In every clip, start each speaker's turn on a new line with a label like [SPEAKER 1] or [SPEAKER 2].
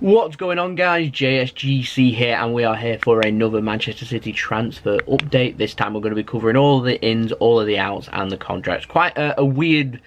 [SPEAKER 1] What's going on, guys? JSGC here, and we are here for another Manchester City transfer update. This time we're going to be covering all the ins, all of the outs, and the contracts. Quite a weird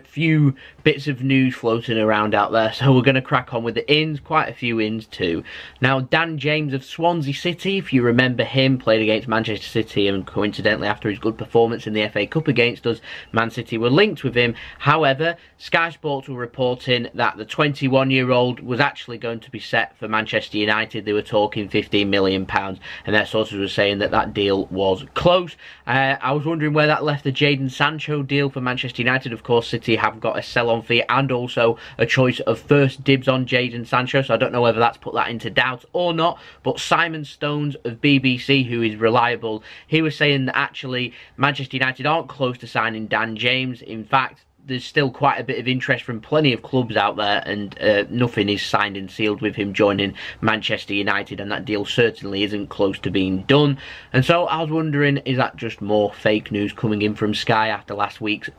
[SPEAKER 1] few bits of news floating around out there, so we're going to crack on with the ins. Quite a few ins too. Now, Dan James of Swansea City, if you remember him, played against Manchester City, and coincidentally after his good performance in the FA Cup against us, Man City were linked with him. However, Sky Sports were reporting that the 21-year-old was actually going to be set for Manchester United. They were talking £15 million, and their sources were saying that that deal was close. I was wondering where that left the Jadon Sancho deal for Manchester United. Of course, City have got a sell-on fee and also a choice of first dibs on Jadon Sancho, so I don't know whether that's put that into doubt or not. But Simon Stones of BBC, who is reliable, he was saying that actually Manchester United aren't close to signing Dan James. In fact, there's still quite a bit of interest from plenty of clubs out there, and nothing is signed and sealed with him joining Manchester United, and that deal certainly isn't close to being done. And so I was wondering, is that just more fake news coming in from Sky after last week's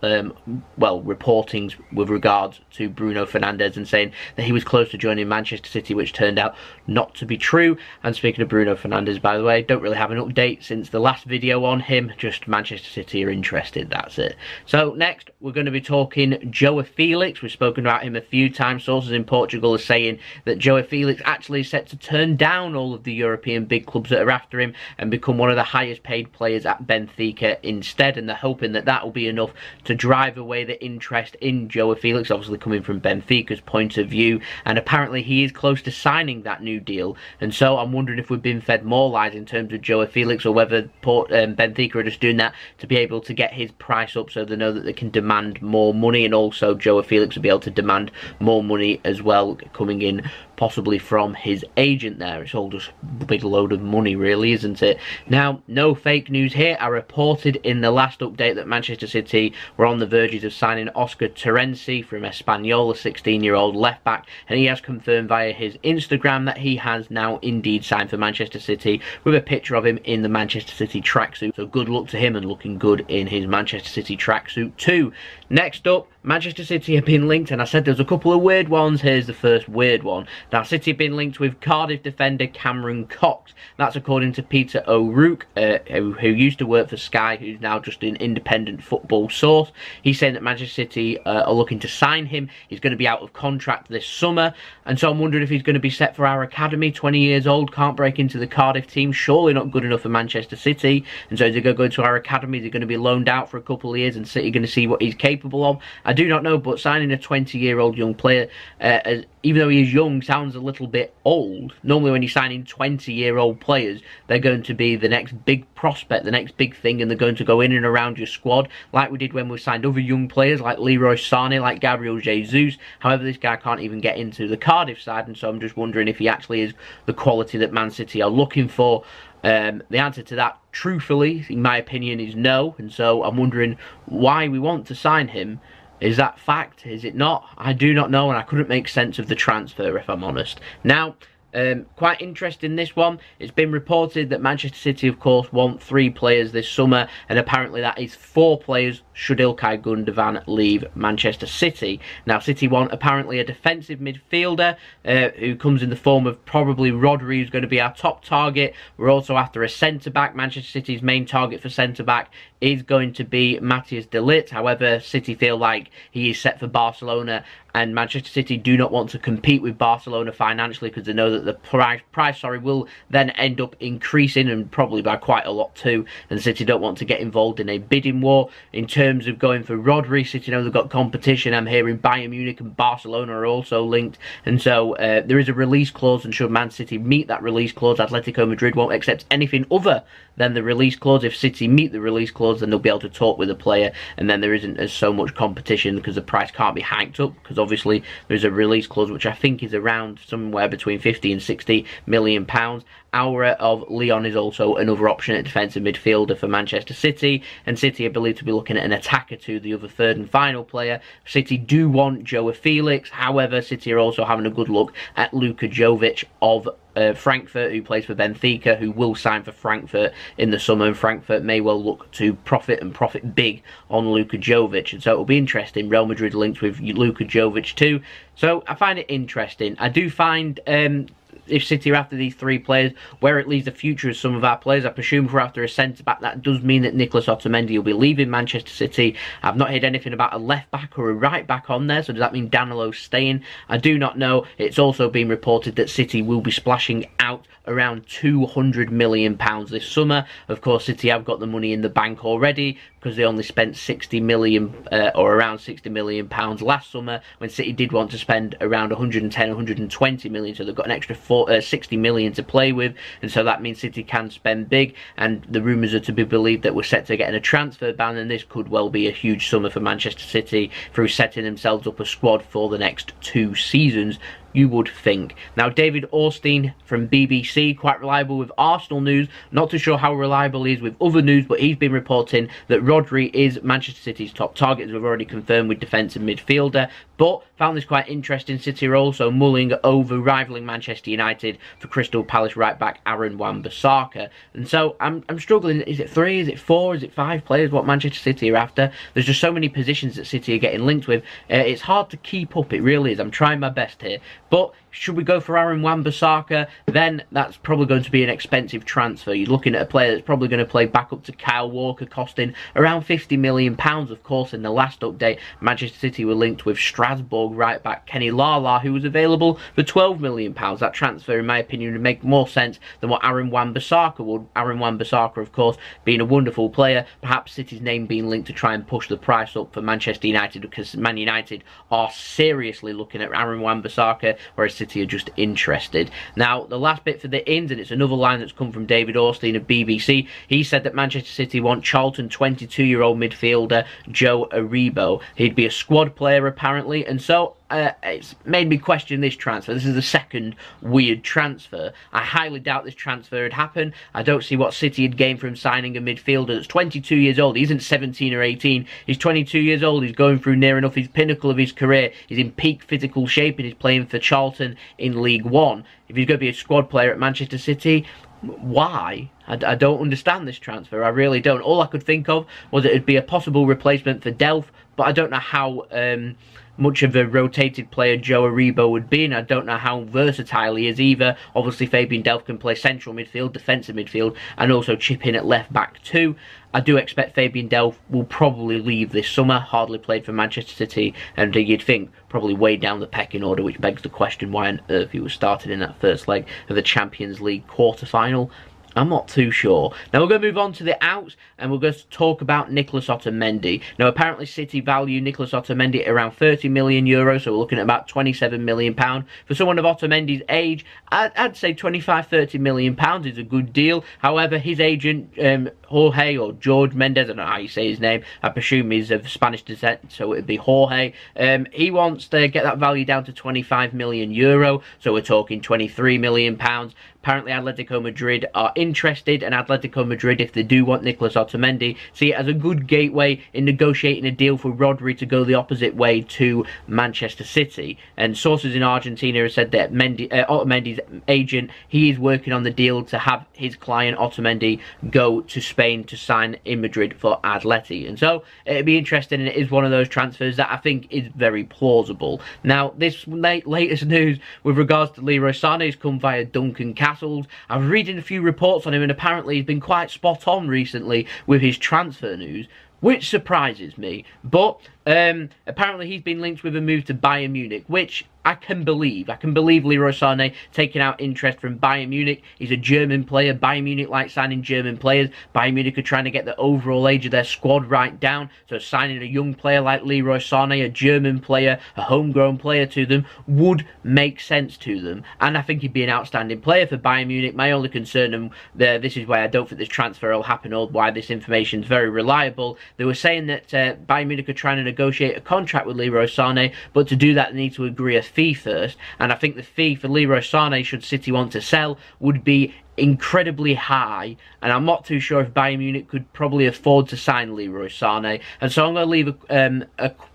[SPEAKER 1] reportings with regards to Bruno Fernandez and saying that he was close to joining Manchester City, which turned out not to be true. And speaking of Bruno Fernandez, by the way, don't really have an update since the last video on him, just Manchester City are interested, that's it. So next we're going to be talking Joao Felix. We've spoken about him a few times. Sources in Portugal are saying that Joao Felix actually is set to turn down all of the European big clubs that are after him and become one of the highest paid players at Benfica instead, and they're hoping that that will be enough to drive away the interest in Joao Felix, obviously coming from Benfica's point of view, and apparently he is close to signing that new deal. And so I'm wondering if we've been fed more lies in terms of Joao Felix, or whether Benfica are just doing that to be able to get his price up so they know that they can demand more money, and also Joao Felix will be able to demand more money as well, coming in possibly from his agent there. It's all just a big load of money really, isn't it? Now, no fake news here. I reported in the last update that Manchester City were on the verges of signing Oscar Tarensi from Espanyol, a 16-year-old left back, and he has confirmed via his Instagram that he has now indeed signed for Manchester City, with a picture of him in the Manchester City tracksuit. So good luck to him, and looking good in his Manchester City tracksuit too. Next up, Manchester City have been linked, and I said there's a couple of weird ones. Here's the first weird one. Now, City have been linked with Cardiff defender Cameron Coxe. That's according to Peter O'Rourke, who used to work for Sky, who's now just an independent football source. He's saying that Manchester City are looking to sign him. He's going to be out of contract this summer, and so I'm wondering if he's going to be set for our academy. 20 years old, can't break into the Cardiff team, surely not good enough for Manchester City. And so is he going to go to our academy? Is he going to be loaned out for a couple of years and City going to see what he's capable of? I do not know, but signing a 20-year-old young player, even though he is young, sounds a little bit old. Normally when you're signing 20-year-old players, they're going to be the next big prospect, the next big thing, and they're going to go in and around your squad, like we did when we signed other young players like Leroy Sane, like Gabriel Jesus. However, this guy can't even get into the Cardiff side, and so I'm just wondering if he actually is the quality that Man City are looking for. The answer to that, truthfully, in my opinion, is no, and so I'm wondering why we want to sign him. Is that fact? Is it not? I do not know, and I couldn't make sense of the transfer, if I'm honest. Now, quite interesting this one. It's been reported that Manchester City, of course, want 3 players this summer, and apparently that is 4 players should Ilkay Gundogan leave Manchester City. Now, City want apparently a defensive midfielder who comes in the form of probably Rodri, who's going to be our top target. We're also after a centre-back. Manchester City's main target for centre-back is going to be Matthijs de Ligt. However, City feel like he is set for Barcelona, and Manchester City do not want to compete with Barcelona financially, because they know that the price will then end up increasing, and probably by quite a lot too, and City don't want to get involved in a bidding war. In terms of going for Rodri, City know they've got competition. I'm hearing Bayern Munich and Barcelona are also linked, and so there is a release clause, and should Man City meet that release clause, Atletico Madrid won't accept anything other than the release clause. If City meet the release clause, then they'll be able to talk with the player, and then there isn't as so much competition, because the price can't be hiked up, because obviously there's a release clause which I think is around somewhere between 50 and 60 million pounds. Aouar of Lyon is also another option at defensive midfielder for Manchester City, and City are believed to be looking at an attacker to the other third and final player. City do want Joao Felix. However, City are also having a good look at Luka Jovic of Frankfurt, who plays for Benfica, who will sign for Frankfurt in the summer, and Frankfurt may well look to profit big on Luka Jovic, and so it'll be interesting. Real Madrid linked with Luka Jovic too, so I find it interesting. I do find if City are after these three players, where it leaves the future of some of our players. I presume if we're after a centre-back, that does mean that Nicolas Otamendi will be leaving Manchester City. I've not heard anything about a left-back or a right-back on there, so does that mean Danilo's staying? I do not know. It's also been reported that City will be splashing out around £200 million this summer. Of course, City have got the money in the bank already, because they only spent 60 million or around 60 million pounds last summer, when City did want to spend around 110, 120 million, so they've got an extra 60 million to play with, and so that means City can spend big, and the rumours are to be believed that we're set to get in a transfer ban, and this could well be a huge summer for Manchester City through setting themselves up a squad for the next 2 seasons, you would think. Now, David Ornstein from BBC, quite reliable with Arsenal news. Not too sure how reliable he is with other news, but he's been reporting that Rodri is Manchester City's top target, as we've already confirmed with defensive midfielder. But found this quite interesting. City are also mulling over rivaling Manchester United for Crystal Palace right-back Aaron Wan-Bissaka. And so I'm struggling. Is it 3? Is it 4? Is it 5 players what Manchester City are after? There's just so many positions that City are getting linked with. It's hard to keep up. It really is. I'm trying my best here. But should we go for Aaron Wan-Bissaka, then that's probably going to be an expensive transfer. You're looking at a player that's probably going to play back up to Kyle Walker, costing around £50 million. Of course, in the last update, Manchester City were linked with Strasbourg right-back Kenny Lala, who was available for £12 million. That transfer, in my opinion, would make more sense than what Aaron Wan-Bissaka would. Aaron Wan-Bissaka, of course, being a wonderful player, perhaps City's name being linked to try and push the price up for Manchester United, because Man United are seriously looking at Aaron Wan-Bissaka, whereas City are just interested. Now, the last bit for the ins, and it's another line that's come from David Ornstein of BBC. He said that Manchester City want Charlton 22-year-old midfielder Joe Aribo. He'd be a squad player apparently, and so it's made me question this transfer. This is the second weird transfer. I highly doubt this transfer would happen. I don't see what City had gained from signing a midfielder that's 22 years old. He isn't 17 or 18. He's 22 years old. He's going through near enough his pinnacle of his career. He's in peak physical shape, and he's playing for Charlton in League One. If he's going to be a squad player at Manchester City, why? I don't understand this transfer. I really don't. All I could think of was it'd be a possible replacement for Delph, but I don't know how much of a rotated player Joe Aribo would be, and I don't know how versatile he is either. Obviously, Fabian Delph can play central midfield, defensive midfield, and also chip in at left back too. I do expect Fabian Delph will probably leave this summer. Hardly played for Manchester City, and you'd think probably way down the pecking order, which begs the question why on earth he was started in that first leg of the Champions League quarter-final. I'm not too sure. Now we're going to move on to the outs, and we're going to talk about Nicolas Otamendi. Now apparently City value Nicolas Otamendi at around €30 million, so we're looking at about £27 million. For someone of Otamendi's age, I'd say £25–30 million is a good deal. However, his agent, Jorge or George Mendes, I don't know how you say his name, I presume he's of Spanish descent, so it'd be Jorge. He wants to get that value down to €25 million, so we're talking £23 million. Apparently Atletico Madrid are interested, and Atletico Madrid, if they do want Nicolas Otamendi, see it as a good gateway in negotiating a deal for Rodri to go the opposite way to Manchester City. And sources in Argentina have said that Otamendi's agent, he is working on the deal to have his client Otamendi go to Spain to sign in Madrid for Atleti. And so it'd be interesting, and it is one of those transfers that I think is very plausible. Now, this latest news with regards to Leroy Sane has come via Duncan Cass. I was reading a few reports on him, and apparently he's been quite spot on recently with his transfer news, which surprises me. But apparently he's been linked with a move to Bayern Munich, which I can believe. I can believe Leroy Sane taking out interest from Bayern Munich. He's a German player. Bayern Munich like signing German players. Bayern Munich are trying to get the overall age of their squad right down. So signing a young player like Leroy Sane, a German player, a homegrown player to them, would make sense to them. And I think he'd be an outstanding player for Bayern Munich. My only concern, and this is why I don't think this transfer will happen, or why this information is very reliable, they were saying that Bayern Munich are trying to negotiate a contract with Leroy Sane, but to do that they need to agree a fee first, and I think the fee for Leroy Sane, should City want to sell, would be incredibly high, and I'm not too sure if Bayern Munich could probably afford to sign Leroy Sane. And so I'm going to leave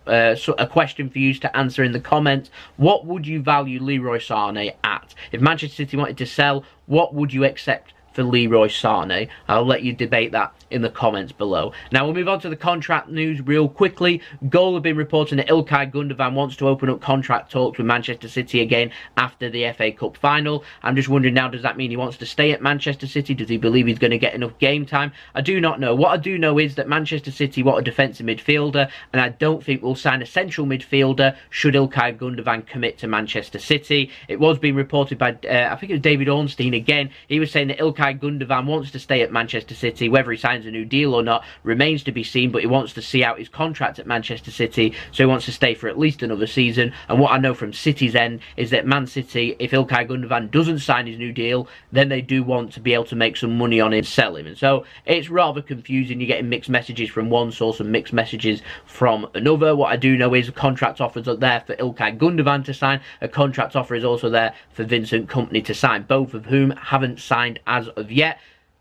[SPEAKER 1] a question for you to answer in the comments. What would you value Leroy Sane at? If Manchester City wanted to sell, what would you accept for Leroy Sane? I'll let you debate that in the comments below. Now we'll move on to the contract news real quickly. Goal have been reporting that Ilkay Gundogan wants to open up contract talks with Manchester City again after the FA Cup final. I'm just wondering now, does that mean he wants to stay at Manchester City? Does he believe he's going to get enough game time? I do not know. What I do know is that Manchester City want a defensive midfielder, and I don't think we'll sign a central midfielder should Ilkay Gundogan commit to Manchester City. It was being reported by, I think it was David Ornstein again. He was saying that Ilkay Gundogan wants to stay at Manchester City. Whether he signs a new deal or not remains to be seen, but he wants to see out his contract at Manchester City, so he wants to stay for at least another season. And what I know from City's end is that Man City, if Ilkay Gundogan doesn't sign his new deal, then they do want to be able to make some money on him, sell him. And so it's rather confusing. You're getting mixed messages from one source and mixed messages from another. What I do know is a contract offers are there for Ilkay Gundogan to sign. A contract offer is also there for Vincent Kompany to sign, both of whom haven't signed as of yet.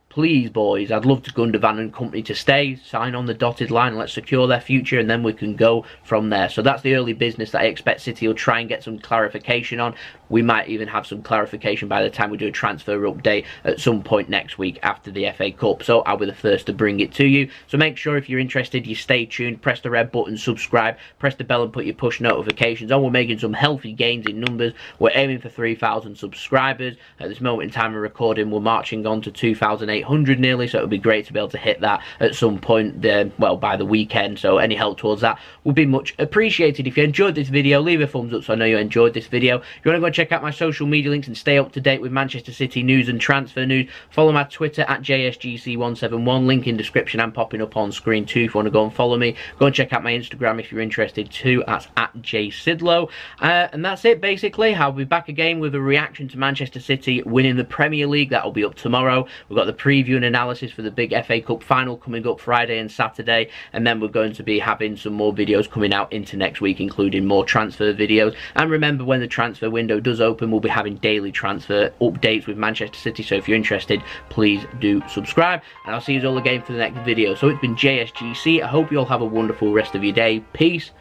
[SPEAKER 1] Please, boys, I'd love to Gundogan and Kompany to stay, sign on the dotted line, and let's secure their future, and then we can go from there. So that's the early business that I expect City will try and get some clarification on. We might even have some clarification by the time we do a transfer update at some point next week after the FA Cup. So I'll be the first to bring it to you. So make sure if you're interested, you stay tuned, press the red button, subscribe, press the bell and put your push notifications on. We're making some healthy gains in numbers. We're aiming for 3,000 subscribers. At this moment in time of recording, we're marching on to 2,800 nearly, so it would be great to be able to hit that at some point there, well, by the weekend. So any help towards that would be much appreciated. If you enjoyed this video, leave a thumbs up so I know you enjoyed this video. If you want to go check out my social media links and stay up to date with Manchester City news and transfer news, follow my Twitter at JSGC171, link in description and popping up on screen too if you want to go and follow me. Go and check out my Instagram if you're interested too, at JSidlow. And that's it basically. I'll be back again with a reaction to Manchester City winning the Premier League. That'll be up tomorrow. We've got the preview and analysis for the big FA Cup final coming up Friday and Saturday, and then we're going to be having some more videos coming out into next week, including more transfer videos. And remember, when the transfer window does open, we'll be having daily transfer updates with Manchester City, so if you're interested, please do subscribe, and I'll see you all again for the next video. So it's been JSGC. I hope you all have a wonderful rest of your day. Peace.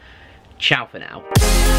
[SPEAKER 1] Ciao for now.